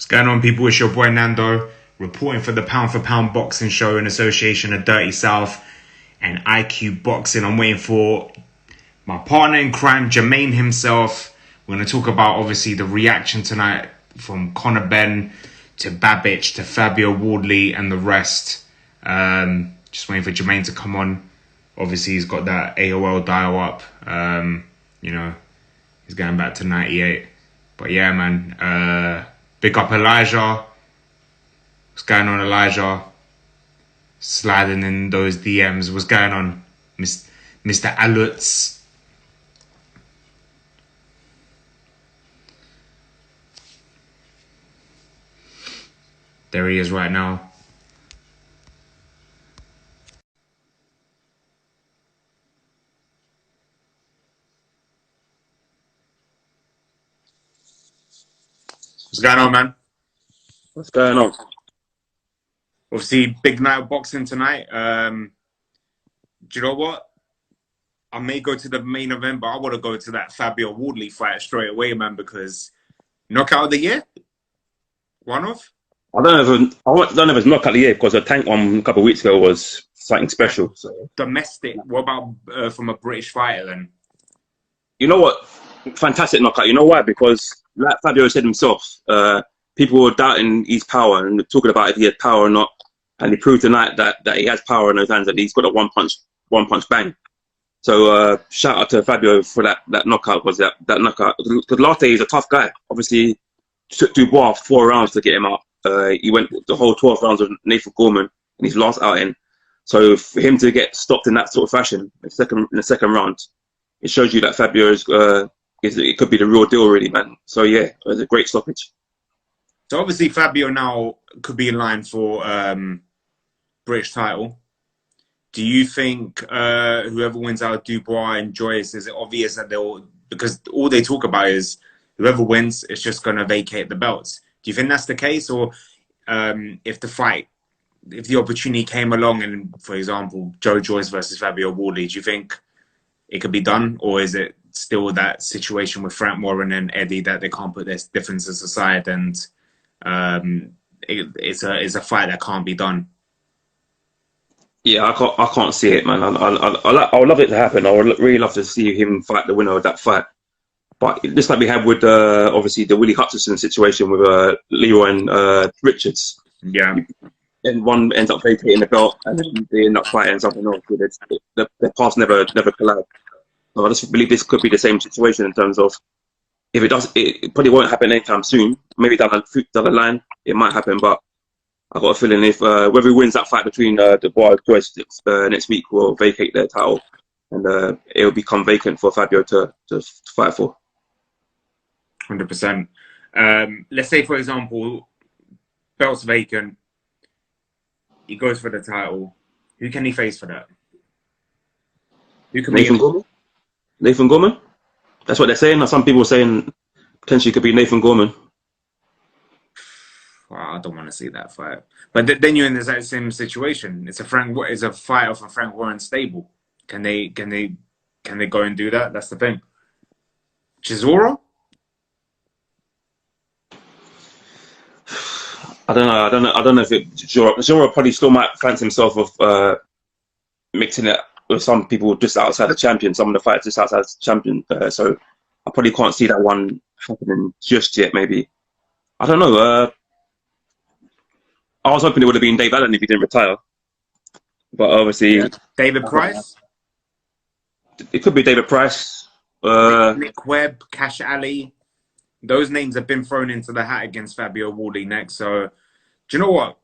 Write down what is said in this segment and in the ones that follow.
Going on, people? It's your boy Nando, reporting for the Pound for Pound Boxing Show in association of Dirty South and IQ Boxing. I'm waiting for my partner in crime, Jermaine himself. We're going to talk about, obviously, the reaction tonight from Conor Benn to Babic to Fabio Wardley and the rest. Just waiting for Jermaine to come on. Obviously, he's got that AOL dial up. He's going back to 98. But yeah, man. Big up Elijah. What's going on, Elijah? Sliding in those DMs. What's going on, Mr. Alutz? There he is right now. What's going on, man? What's going on? Obviously, big night of boxing tonight. Do you know what? I may go to the main event, but I want to go to that Fabio Wardley fight straight away, man, because knockout of the year? One off? I don't know if it's knockout of the year because the tank one a couple of weeks ago was something special. So. Domestic. What about from a British fighter then? You know what? Fantastic knockout. You know why? Because like Fabio said himself, people were doubting his power and talking about if he had power or not. And he proved tonight that he has power in those hands, that he's got a one punch bang. So shout out to Fabio for that knockout, because that knockout, because last day he's a tough guy. Obviously took Dubois 4 rounds to get him out. He went the whole 12 rounds with Nathan Gorman in his last outing. So for him to get stopped in that sort of fashion in the second round, it shows you that Fabio it could be the real deal, really, man. So yeah, it was a great stoppage. So obviously Fabio now could be in line for British title. Do you think whoever wins out of Dubois and Joyce, is it obvious that because all they talk about is whoever wins is just going to vacate the belts? Do you think that's the case? Or if the opportunity came along and, for example, Joyce versus Fabio Wardley, do you think it could be done? Or is it still that situation with Frank Warren and Eddie that they can't put their differences aside and it's a fight that can't be done? Yeah, I can't see it, man. I would love it to happen. I would really love to see him fight the winner of that fight. But just like we had with obviously the Willie Hutchinson situation with Leroy and Richards. Yeah. And one ends up vacating the belt, and then they end up fighting something else. The paths never collide. So I just believe this could be the same situation in terms of, if it does, it probably won't happen anytime soon. Maybe down the line it might happen, but I've got a feeling if whoever wins that fight between Dubois and Joyce next week will vacate their title, and it will become vacant for Fabio to fight for. 100%. Let's say, for example, belt's vacant. He goes for the title. Who can he face for that? Who can Nathan Gorman? Nathan Gorman? That's what they're saying. Some people are saying potentially could be Nathan Gorman. Well, I don't want to see that fight. But then you're in the exact same situation. It's a fight off of Frank Warren's stable. Can they go and do that? That's the thing. Chisora? I don't know if Chisora probably still might fancy himself of mixing it with some people just outside the champion, some of the fights just outside the champion. So I probably can't see that one happening just yet, maybe. I don't know. I was hoping it would have been Dave Allen if he didn't retire. But obviously... David Price? It could be David Price. Nick Webb, Cash Ali. Those names have been thrown into the hat against Fabio Wardley next. So, do you know what?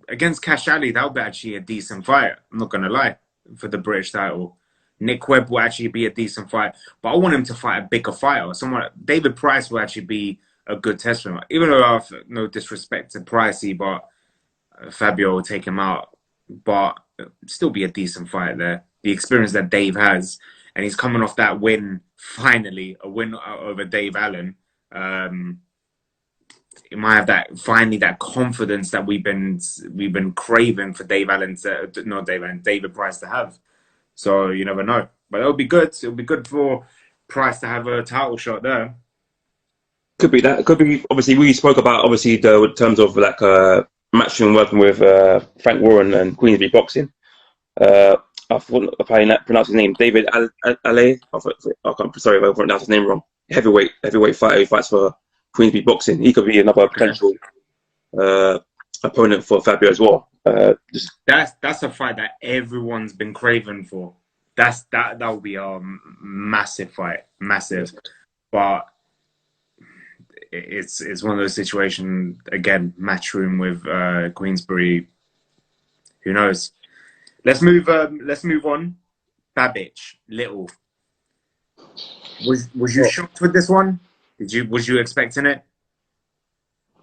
Against Cash Ali, that would be actually a decent fight. I'm not going to lie, for the British title. Nick Webb will actually be a decent fight. But I want him to fight a bigger fighter. David Price will actually be a good test for him. Even though I have no disrespect to Pricey, but Fabio will take him out. But still be a decent fight there. The experience that Dave has. And he's coming off that win, finally, a win over Dave Allen. It might have that confidence that we've been craving for David Price to have. So you never know, but it'll be good. It'll be good for Price to have a title shot there. Could be that. Could be. Obviously, we spoke about obviously the in terms of like matchroom working with Frank Warren and Queensbury Boxing. I forgot if I pronounce his name. David Ale. Sorry if I pronounced his name wrong. Heavyweight fighter who fights for Queensbury Boxing. He could be another potential opponent for Fabio as well. That's a fight that everyone's been craving for. That will be a massive fight, massive. But it's one of those situations again. Matchroom with Queensbury. Who knows? Let's move on. Babic, Little. Was you shocked with this one? Was you expecting it?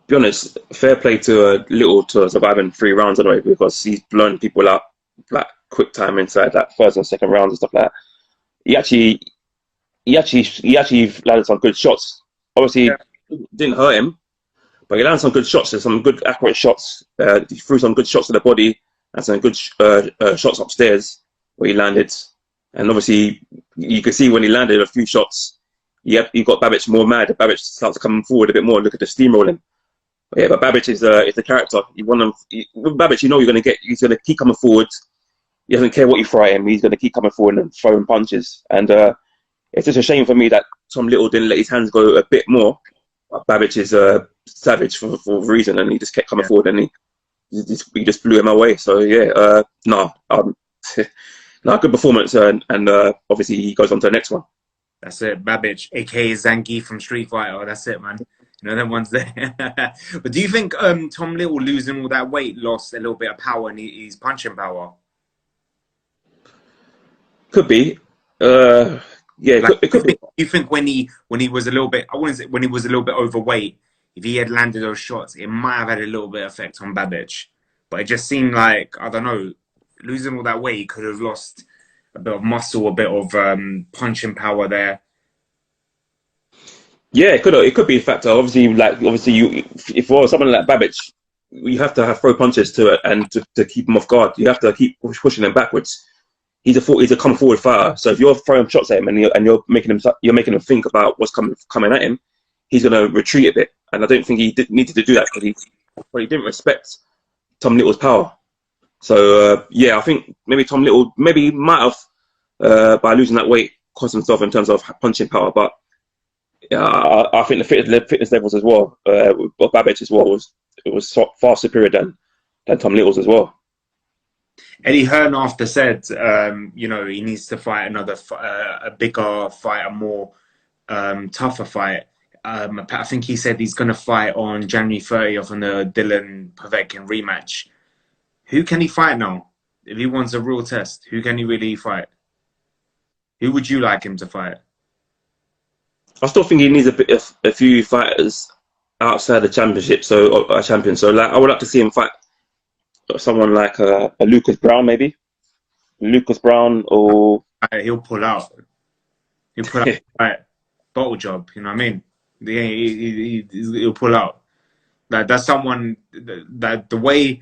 To be honest, fair play to Little to survive in 3 rounds anyway, because he's blown people out like quick time inside that first and second rounds and stuff like that. He actually landed some good shots. Obviously, it didn't hurt him, but he landed some good shots. There's some good accurate shots. He threw some good shots to the body and some good shots upstairs where he landed. And obviously, you could see when he landed a few shots, you got Babic more mad. Babic starts coming forward a bit more. Look at the steamrolling. Yeah, but Babic is the character. With Babic, you know he's going to keep coming forward. He doesn't care what you throw at him. He's going to keep coming forward and throwing punches. And it's just a shame for me that Tom Little didn't let his hands go a bit more. But Babic is savage for a reason, and he just kept coming forward, and he just blew him away. So yeah, good performance, and obviously he goes on to the next one. That's it, Babic, aka Zangief from Street Fighter. That's it, man. You know, them ones there. But do you think Tom Little losing all that weight lost a little bit of power in his punching power? Could be. Yeah, it could be. You think when he was a little bit, when he was a little bit overweight, if he had landed those shots, it might have had a little bit of effect on Babic. But it just seemed like, I don't know, losing all that weight, he could have lost a bit of muscle, a bit of punching power there. Yeah, it could be a factor. Obviously, if for someone like Babic, you have to have throw punches to it and to keep him off guard. You have to keep pushing him backwards. He's a come forward fighter. So if you're throwing shots at him and you're making him think about what's coming at him, he's gonna retreat a bit. And I don't think he needed to do that because he didn't respect Tom Little's power. So yeah, I think maybe Tom Little might have by losing that weight cost himself in terms of punching power, but. Yeah, I think the fitness levels as well, Babic as well was far superior than Tom Little's as well. Eddie Hearn after said, he needs to fight a bigger fight, a more tougher fight. I think he said he's going to fight on January 30th on the Dylan Povetkin rematch. Who can he fight now? If he wants a real test, who can he really fight? Who would you like him to fight? I still think he needs a few fighters outside the championship, so a champion. So like, I would like to see him fight someone like a Lucas Brown, maybe. Lucas Brown, or he'll pull out. He'll pull out right, bottle job. You know what I mean? He'll pull out. That's someone that the way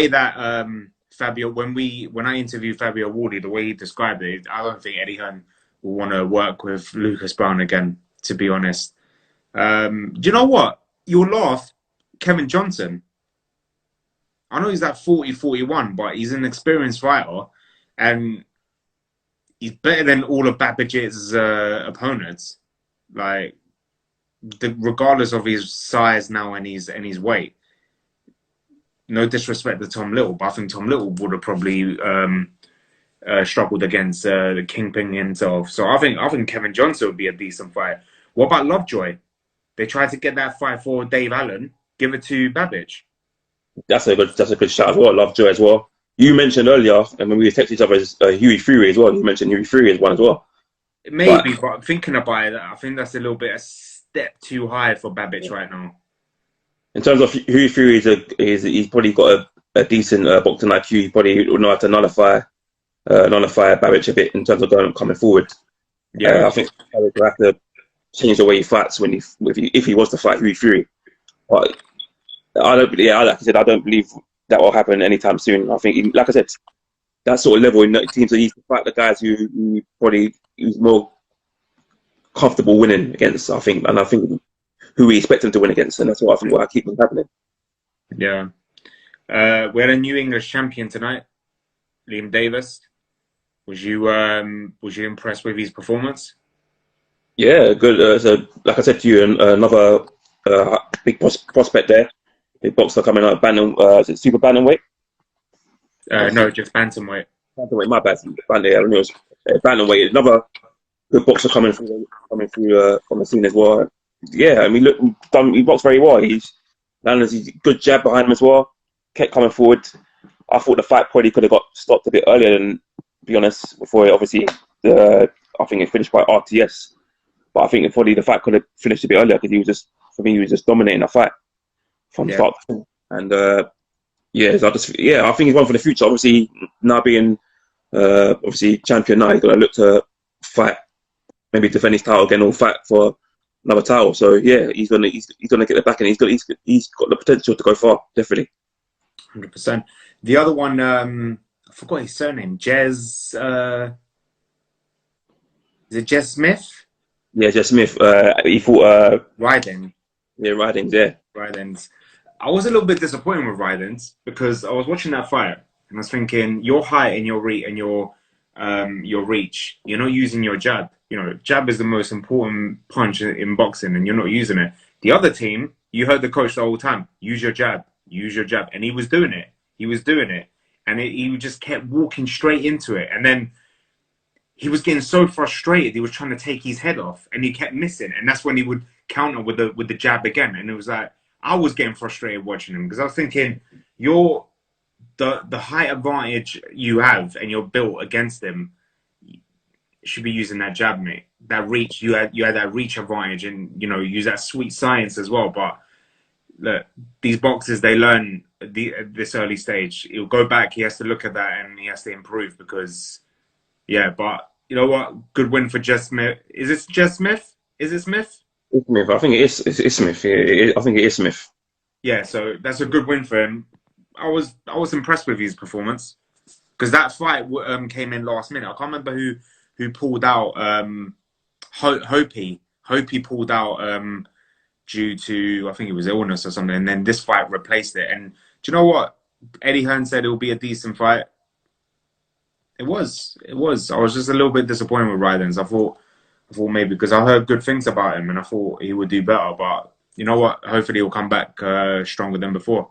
that Fabio, when I interviewed Fabio Wardley, the way he described it, I don't think Eddie Hearn will want to work with Lucas Brown again, to be honest. Do you know what? You'll laugh. Kevin Johnson. I know he's like 40, 41, but he's an experienced fighter. And he's better than all of Babic's opponents. Like, regardless of his size now and his weight. No disrespect to Tom Little, but I think Tom Little would have probably struggled against the Kingpin himself. So I think Kevin Johnson would be a decent fight. What about Lovejoy? They tried to get that fight for Dave Allen. Give it to Babic. That's a good shot as well. Lovejoy as well. You mentioned earlier, and when we texted each other, Huey Fury as well. You mentioned Huey Fury as one as well. Maybe, but thinking about it, I think that's a little bit a step too high for Babic right now. In terms of Huey Fury, he's probably got a decent boxing IQ. He probably will know how to nullify Babic a bit in terms of coming forward. Yeah, I think Babic will have to change the way he fights if he was to fight Huey Fury. But I don't believe that will happen anytime soon. I think, like I said, that sort of level in the teams that used to fight the guys who probably he's more comfortable winning against. I think who we expect him to win against, and that's what I think. What I keep on happening. Yeah. We had a new English champion tonight, Liam Davies. Was you impressed with his performance? Yeah, good. So, like I said to you, another big prospect there. Big boxer coming out, is it super bantamweight? No, just bantamweight. Bantamweight, my bad. Bantamweight. Another good boxer coming through on the scene as well. Yeah, I mean, look, he boxed very well. He's good jab behind him as well. Kept coming forward. I thought the fight probably could have got stopped a bit earlier than, to be honest, before it obviously, I think it finished by RTS. But I think probably the fight could have finished a bit earlier because he was just dominating the fight from start to finish. And I think he's one for the future. Obviously, now being obviously champion now, he's gonna look to fight, maybe defend his title again or fight for another title. So yeah, he's gonna get the back, and he's got the potential to go far, definitely. 100%. The other one, I forgot his surname. Jez. Is it Jez Smith? Yeah, Jez Smith. He fought Ryden. Yeah, Rydings. Yeah. Rydens. I was a little bit disappointed with Rydens because I was watching that fight and I was thinking, your height and your reach, you're not using your jab. You know, jab is the most important punch in boxing, and you're not using it. The other team, you heard the coach the whole time, use your jab, and he was doing it. And he just kept walking straight into it, and then he was getting so frustrated. He was trying to take his head off, and he kept missing. And that's when he would counter with the jab again. And it was like, I was getting frustrated watching him because I was thinking, the height advantage you have and you're built against him, you should be using that jab, mate. That reach, you had that reach advantage, and use that sweet science as well. But look, these boxers, they learn this early stage. He'll go back. He has to look at that and he has to improve because. Yeah, but you know what? Good win for Jez Smith. Is it Jez Smith? Is it Smith? It's Smith. I think it is. It's Smith. Yeah, I think it is Smith. Yeah, so that's a good win for him. I was impressed with his performance because that fight came in last minute. I can't remember who pulled out. Hopi pulled out due to, I think it was illness or something, and then this fight replaced it. And do you know what? Eddie Hearn said it will be a decent fight. It was. I was just a little bit disappointed with Rydens. I thought maybe because I heard good things about him and I thought he would do better. But you know what? Hopefully he'll come back stronger than before.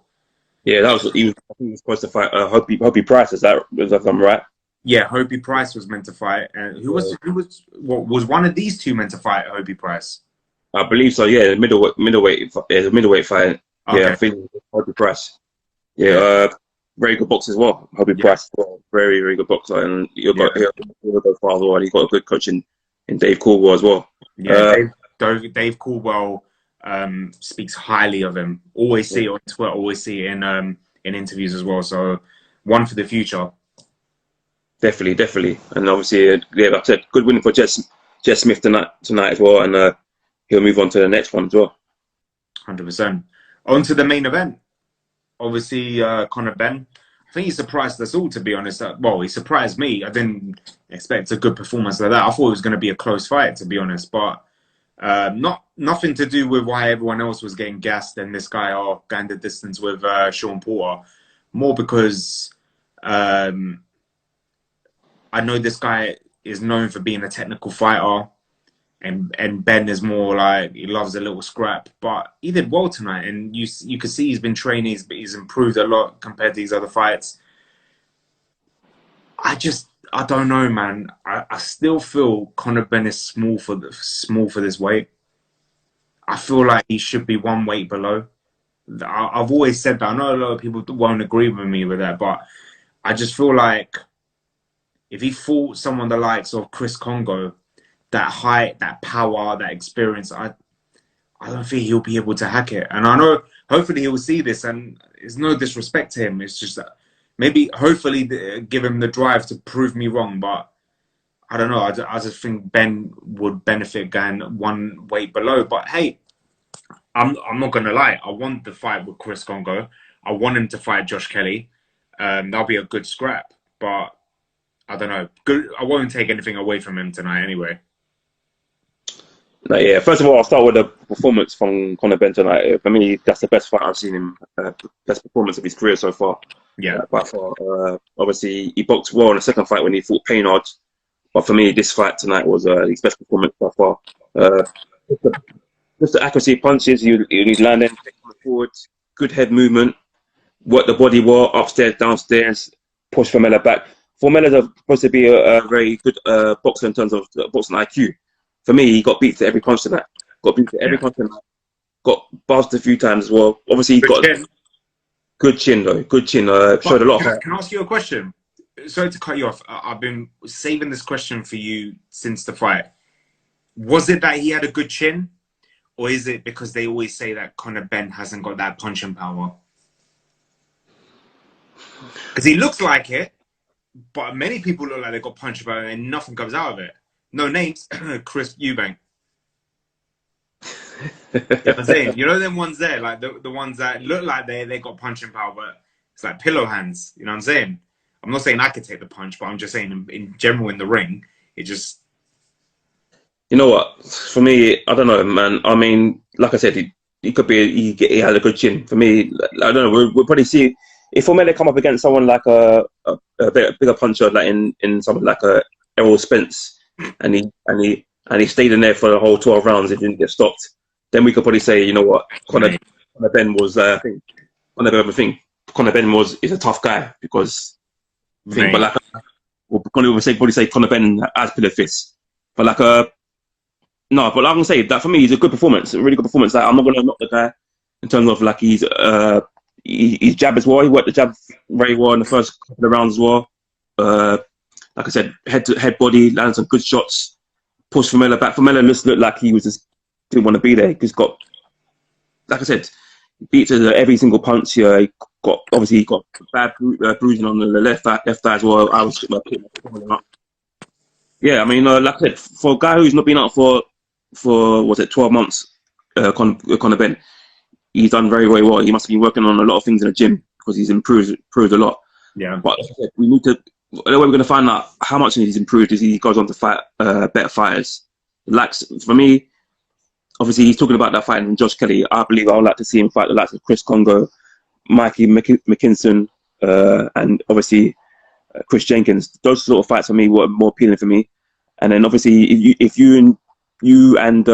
Yeah, I think he was supposed to fight Hopi Price. Is that right? Yeah, Hopi Price was meant to fight. And who was one of these two meant to fight Hopi Price? I believe so. Yeah, the middleweight fight. Okay. Yeah, I think Hopi Price. Yeah. Very good boxer as well. Hope Price, very, very good boxer, and he'll go far as well. And he's got a good coach in Dave Caldwell as well. Yeah, Dave Caldwell speaks highly of him. Always see it on Twitter. Always see it in interviews as well. So one for the future. Definitely, and obviously, like I said, good win for Jez Smith tonight as well, and he'll move on to the next one as well. 100%. On to the main event. Obviously, Conor Benn. I think he surprised us all, to be honest. Well, he surprised me. I didn't expect a good performance like that. I thought it was going to be a close fight, to be honest. But nothing to do with why everyone else was getting gassed and this guy going the distance with Sean Porter. More because I know this guy is known for being a technical fighter. And Ben is more like, he loves a little scrap, but he did well tonight, and you could see he's been training, he's improved a lot compared to these other fights. I don't know, man. I still feel Conor Benn is small for this weight. I feel like he should be one weight below. I've always said that. I know a lot of people won't agree with me with that, but I just feel like if he fought someone the likes of Chris Kongo, that height, that power, that experience, I don't think he'll be able to hack it. And I know, hopefully he'll see this, and it's no disrespect to him. It's just that maybe, hopefully, give him the drive to prove me wrong. But I don't know. I just think Ben would benefit going one weight below. But hey, I'm not going to lie. I want the fight with Chris Kongo. I want him to fight Josh Kelly. That'll be a good scrap. But I don't know. Good. I won't take anything away from him tonight anyway. Yeah, first of all, I'll start with the performance from Conor Benn tonight. For me, that's the best fight I've seen him, best performance of his career so far. Yeah. By far. Obviously, he boxed well in the second fight when he fought Paynard. But for me, this fight tonight was his best performance by far. Just the, just the accuracy of punches, he's landing, taking forward, good head movement, work the body well, upstairs, downstairs, push Formella back. Formella's supposed to be a very good boxer in terms of boxing IQ. For me, he got beat to every punch tonight. Got beat to every punch tonight. Got buzzed a few times as well. Obviously, he got good chin though. Good chin. Showed a lot of. Can I ask you a question? Sorry to cut you off. I've been saving this question for you since the fight. Was it that he had a good chin, or is it because they always say that Conor Benn hasn't got that punching power? Because he looks like it, but many people look like they got punching power and nothing comes out of it. No names, Chris Eubank. You know what I'm saying? You know them ones there, like the ones that look like they got punching power, but it's like pillow hands. You know what I'm saying? I'm not saying I could take the punch, but I'm just saying in general in the ring, it just... You know what? For me, I don't know, man. I mean, like I said, he could be, he had a good chin. For me, I don't know. We'll probably see if Formella come up against someone like a bigger puncher, like in someone like Errol Spence, and he stayed in there for the whole 12 rounds. It didn't get stopped. Then we could probably say, you know what, Conor Benn was. I think Conor Benn is a tough guy because. But like, we'll probably say Conor Benn has pillar fists, but like no, but I'm gonna say that for me, he's a good performance, a really good performance. Like, I'm not gonna knock the guy in terms of like he's jab as well. He worked the jab very well in the first couple of rounds as well. Like I said, head body, landed some good shots, pushed Formella back. Formella looked like he was just didn't want to be there. He's got, like I said, beat to every single punch. He got bad bruising on the left thigh as well. I was yeah, I mean, like I said, for a guy who's not been out for 12 months, Conor Benn, he's done very, very well. He must have been working on a lot of things in the gym because he's improved a lot. Yeah. But like I said, we need to. The way we're going to find out how much he's improved is he goes on to fight better fighters. Like for me, obviously he's talking about that fight in Josh Kelly. I believe I would like to see him fight the likes of Chris Congo, Mikey McKinson, and obviously Chris Jenkins. Those sort of fights for me were more appealing for me. And then obviously if you and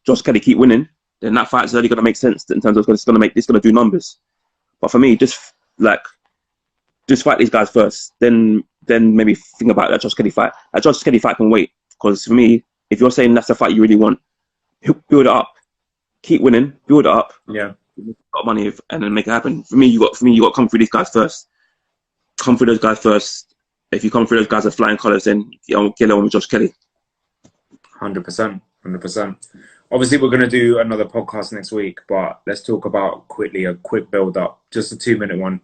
Josh Kelly keep winning, then that fight's only going to make sense in terms of it's going to do numbers. But for me, just fight these guys first, then maybe think about that Josh Kelly fight. That Josh Kelly fight can wait, because for me, if you're saying that's the fight you really want, build it up, keep winning, build it up. Yeah, got money and then make it happen. For me, you got to come through these guys first. Come through those guys first. If you come through those guys with flying colours, then get on with Josh Kelly. 100%. Obviously, we're going to do another podcast next week, but let's talk about quickly a quick build-up, just a 2-minute one.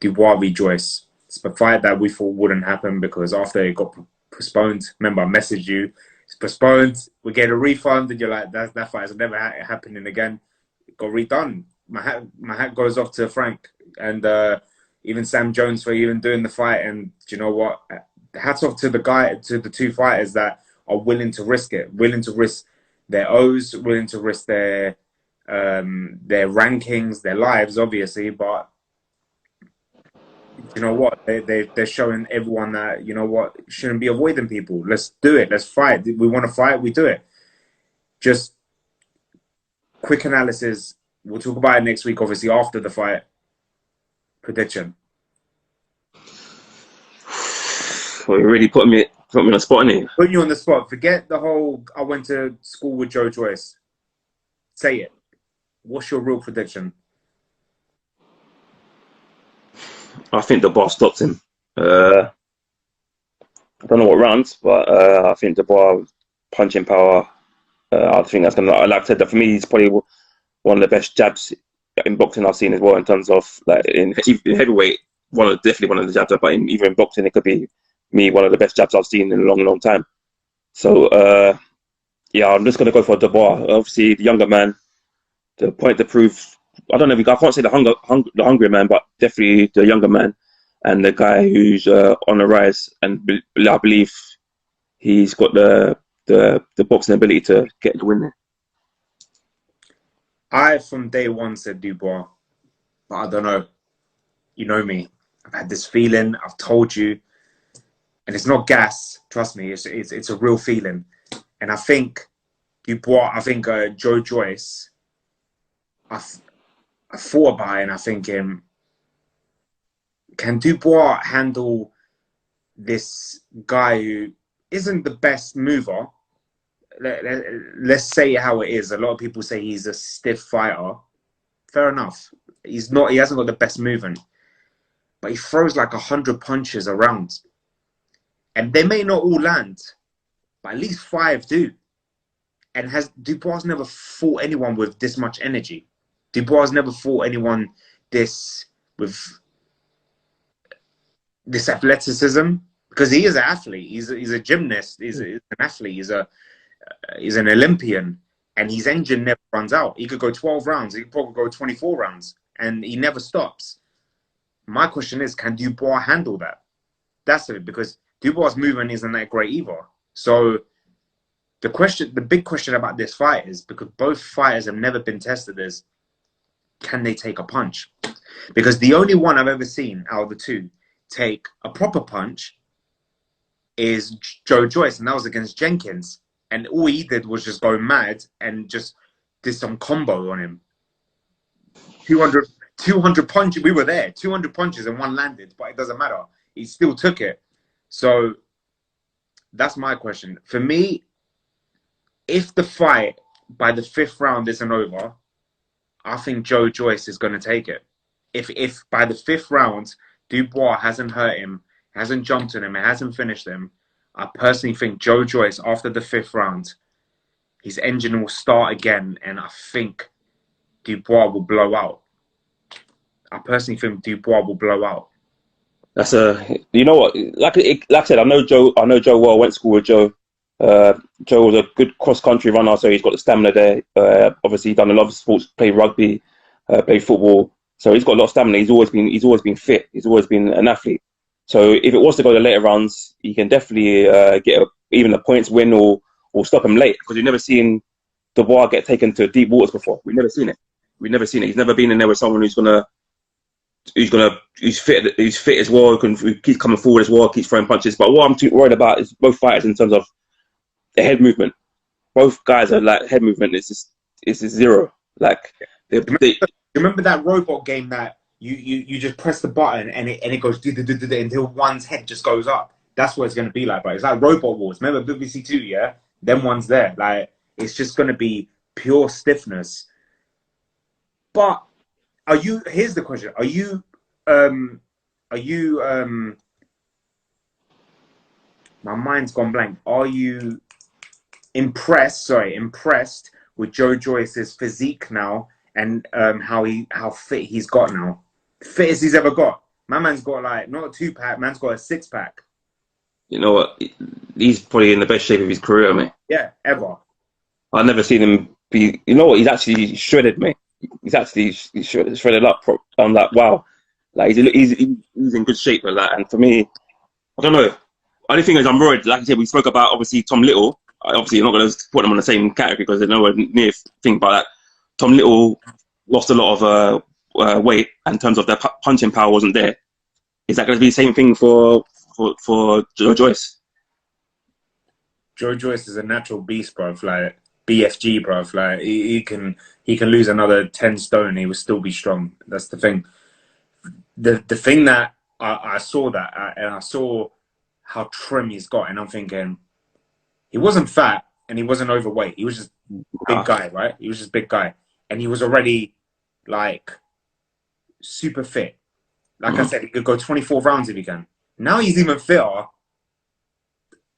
Dubois v Joyce. It's a fight that we thought wouldn't happen because after it got postponed, remember I messaged you, it's postponed, we get a refund, and you're like, that fight is never happening again. It got redone. My hat goes off to Frank and even Sam Jones for even doing the fight. And do you know what? Hats off to the two fighters that are willing to risk it, willing to risk their O's, willing to risk their rankings, their lives, obviously, but you know what? They're showing everyone that, you know what, shouldn't be avoiding people. Let's do it. Let's fight. We want to fight. We do it. Just quick analysis. We'll talk about it next week, obviously, after the fight. Prediction. Well, you're really putting me on the spot, innit? Putting you on the spot. Forget the whole, I went to school with Joyce. Say it. What's your real prediction? I think the boss stopped him. I don't know what rounds, but I think the bar punching power. I think that's gonna. Like I said, that for me, he's probably one of the best jabs in boxing I've seen as well. In terms of like in heavyweight, definitely one of the jabs. But even in boxing, it could be one of the best jabs I've seen in a long, long time. So yeah, I'm just gonna go for Dubois. Obviously, the younger man, the point to prove. I don't know. I can't say the hungry man, but definitely the younger man and the guy who's on the rise. And I believe he's got the the boxing ability to get the win there. I, from day one, said Dubois, but I don't know. You know me. I've had this feeling. I've told you, and it's not gas. Trust me, it's a real feeling. And I think Dubois. I think Joyce. I thought about it, and I think can Dubois handle this guy who isn't the best mover? Let's say how it is. A lot of people say he's a stiff fighter. Fair enough. He's not. He hasn't got the best movement, but he throws like 100 punches around, and they may not all land, but at least 5 do. And Dubois never fought anyone with this much energy. Dubois never fought anyone with this athleticism, because he is an athlete. He's a gymnast. He's an athlete. He's an Olympian, and his engine never runs out. He could go 12 rounds. He could probably go 24 rounds, and he never stops. My question is, can Dubois handle that? That's it, because Dubois' movement isn't that great either. So the big question about this fight is, because both fighters have never been tested, is can they take a punch? Because the only one I've ever seen out of the two take a proper punch is Joyce, and that was against Jenkins. And all he did was just go mad and just did some combo on him. 200 punches. We were there. 200 punches and one landed, but it doesn't matter. He still took it. So that's my question. For me, if the fight by the 5th round isn't over, I think Joyce is going to take it. If by the 5th round, Dubois hasn't hurt him, hasn't jumped on him, and hasn't finished him, I personally think Joyce, after the 5th round, his engine will start again, and I think Dubois will blow out. I personally think Dubois will blow out. That's you know what? Like I said, I know Joe well. Went to school with Joe. Joe was a good cross country runner, so he's got the stamina there. Obviously, he's done a lot of sports, played rugby, played football, so he's got a lot of stamina. He's always been fit. He's always been an athlete. So if it was to go to later rounds, he can definitely get even a points win or stop him late, because we've never seen Dubois get taken to deep waters before. We've never seen it. He's never been in there with someone who's fit as well, who keeps coming forward as well, keeps throwing punches. But what I'm too worried about is both fighters in terms of the head movement. Both guys are like, head movement is just zero. Like remember that robot game that you just press the button and it goes until one's head just goes up. That's what it's going to be like, bro. It's like Robot Wars. Remember BBC Two? Yeah, them ones there. Like, it's just going to be pure stiffness. But here's the question: Are you my mind's gone blank. Are you impressed with Joyce's physique now, and how fit he's got now? Fittest he's ever got. My man's got like not a 2-pack, man's got a 6-pack. You know what? He's probably in the best shape of his career, mate. Yeah, ever. I've never seen him be. You know what? He's actually shredded, mate. He's shredded up. I'm like, wow. Like he's in good shape with that. And for me, I don't know. Only thing is, I'm worried. Like I said, we spoke about obviously Tom Little. Obviously, you're not going to put them on the same category because they're nowhere near thing. But that Tom Little lost a lot of weight in terms of their punching power wasn't there. Is that going to be the same thing for Joyce? Joyce is a natural beast, bruv. Like BFG, bruv. Like he can lose another 10 stone. He will still be strong. That's the thing. The thing that I saw and I saw how trim he's got, and I'm thinking he wasn't fat and he wasn't overweight. He was just big guy, right? He was just big guy, and he was already like super fit. Like I said, he could go 24 rounds if he can. Now he's even fitter.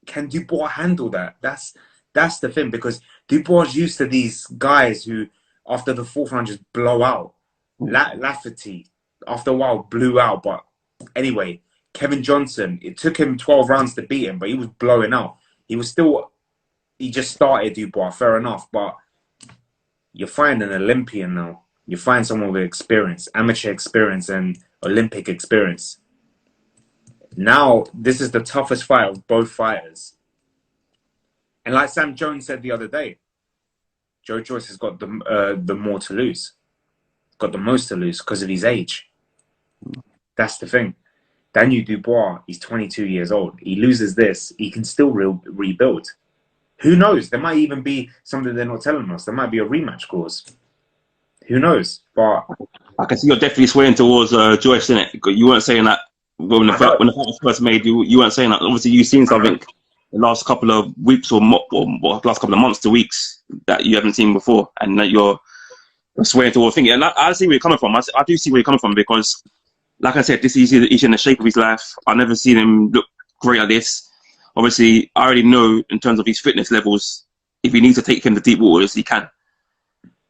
Can Dubois handle that? That's the thing, because Dubois is used to these guys who, after the 4th round, just blow out. Laferty, after a while, blew out. But anyway, Kevin Johnson, it took him 12 rounds to beat him, but he was blowing out. He just started Dubois, fair enough. But you find an Olympian now. You find someone with experience, amateur experience and Olympic experience. Now, this is the toughest fight of both fighters. And like Sam Jones said the other day, Joe Joyce has got the more to lose, got the most to lose because of his age. That's the thing. Daniel Dubois, he's 22 years old. He loses this, he can still rebuild. Who knows? There might even be something they're not telling us. There might be a rematch clause. Who knows? But I can see you're definitely swaying towards Joyce, innit? You weren't saying that when the fight was first made. You weren't saying that. Obviously, you've seen something the last couple of weeks or last couple of months to weeks that you haven't seen before, and that you're swaying towards thinking. And I see where you're coming from. I do see where you're coming from because, like I said, he's in the shape of his life. I've never seen him look great at this. Obviously, I already know in terms of his fitness levels, if he needs to take him to deep waters, he can.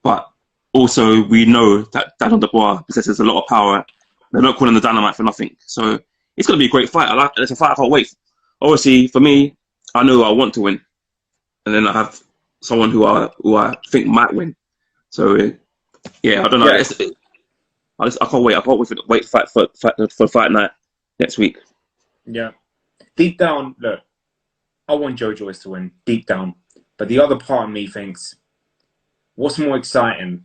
But also, we know that Daniel Dubois possesses a lot of power. They're not calling the dynamite for nothing. So it's going to be a great fight. It's a fight I can't wait. Obviously, for me, I know I want to win. And then I have someone who I think might win. So, yeah, I don't know. Yeah. I can't wait. I can't wait for fight night next week. Yeah. Deep down, look, I want Joe Joyce to win, deep down. But the other part of me thinks, what's more exciting?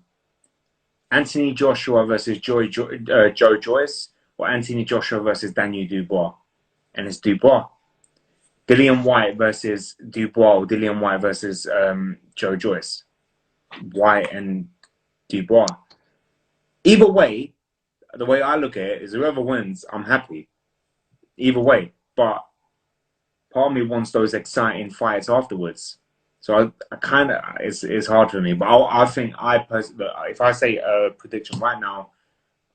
Anthony Joshua versus Joe Joyce, or Anthony Joshua versus Daniel Dubois? And it's Dubois. Dillian White versus Dubois, or Dillian White versus Joe Joyce. White and Dubois. Either way, the way I look at it is whoever wins, I'm happy. Either way. But part of me wants those exciting fights afterwards. So I kind of, it's hard for me. But I think if I say a prediction right now,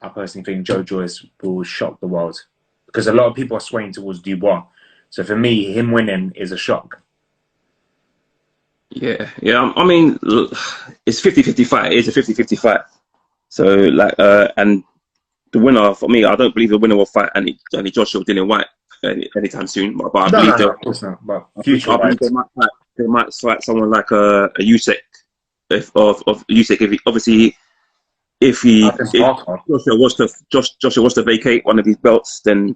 I personally think Joe Joyce will shock the world. Because a lot of people are swaying towards Dubois. So for me, him winning is a shock. Yeah. I mean, it's 50-50 fight. It is a 50-50 fight. So, and the winner, for me, I don't believe the winner will fight Anthony Joshua or Dillian White anytime soon. But I believe of course not. But future, I believe they might fight someone like a Usyk. If Usyk, if Joshua was to vacate one of these belts, then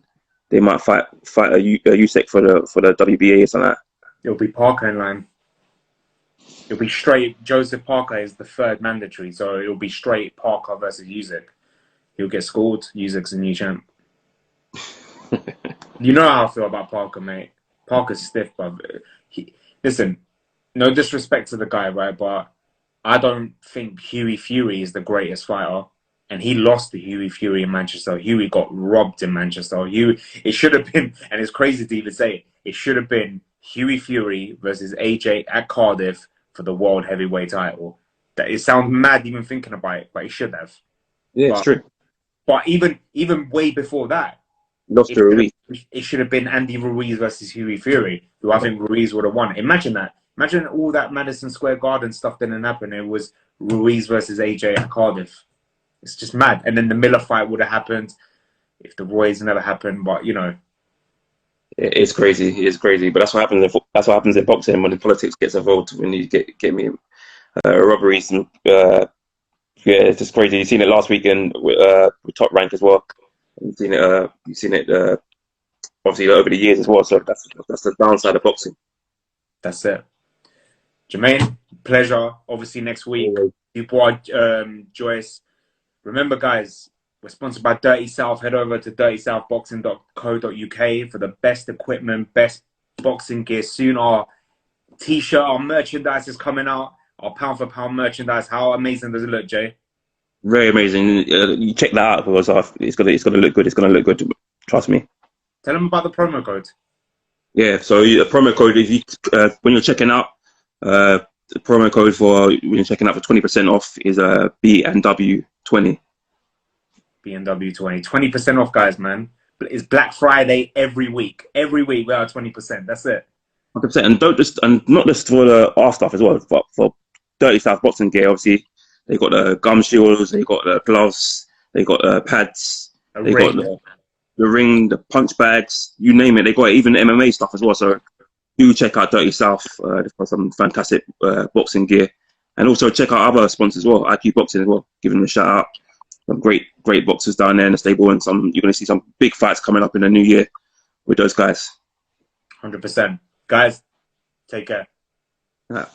they might fight a Usyk for the WBA or something like that. It'll be Parker in line. It'll be straight. Joseph Parker is the third mandatory, so it'll be straight Parker versus Usyk. He'll get scored. Usyk's a new champ. You know how I feel about Parker, mate. Parker's stiff, but listen, no disrespect to the guy, right? But I don't think Hughie Fury is the greatest fighter. And he lost to Hughie Fury in Manchester. Hughie got robbed in Manchester. It should have been, and it's crazy to even say it should have been Hughie Fury versus AJ at Cardiff for the world heavyweight title. That it sounds mad even thinking about it, but it should have. Yeah, it's true. But even way before that, lost to Ruiz. It should have been Andy Ruiz versus Hughie Fury, who I think Ruiz would have won. Imagine that. Imagine all that Madison Square Garden stuff didn't happen. It was Ruiz versus AJ at Cardiff. It's just mad. And then the Miller fight would have happened if the Roy's never happened. But you know, it's crazy. It's crazy. But that's what happens. That's what happens in boxing when the politics gets involved. When you get me robberies and it's just crazy. You've seen it last weekend with Top Rank as well. You've seen it. Obviously over the years as well. So that's the downside of boxing. That's it. Jermaine, pleasure. Obviously next week, Dubois, Joyce. Remember, guys, we're sponsored by Dirty South. Head over to dirtysouthboxing.co.uk for the best equipment, best boxing gear. Soon our T-shirt, our merchandise is coming out. Our pound for pound merchandise. How amazing does it look, Jay? Very amazing. You check that out because it's gonna look good. It's gonna look good. Trust me. Tell them about the promo code. Yeah. So the promo code is when you're checking out. The promo code for when you're checking out for 20% off is BNW20. BNW20. 20% off, guys, man. It's Black Friday every week. Every week we are 20%. That's it. 100%. And not just for our stuff as well, but for Dirty South boxing gear. Obviously, they got the gum shields, they got the gloves, they got pads, got the ring, the punch bags, you name it. They got even MMA stuff as well. So do check out Dirty South. They've got some fantastic boxing gear. And also check out other sponsors as well, IQ Boxing as well. Give them a shout out. Some great boxers down there in the stable, and you're going to see some big fights coming up in the new year with those guys. 100%. Guys, take care. Yeah.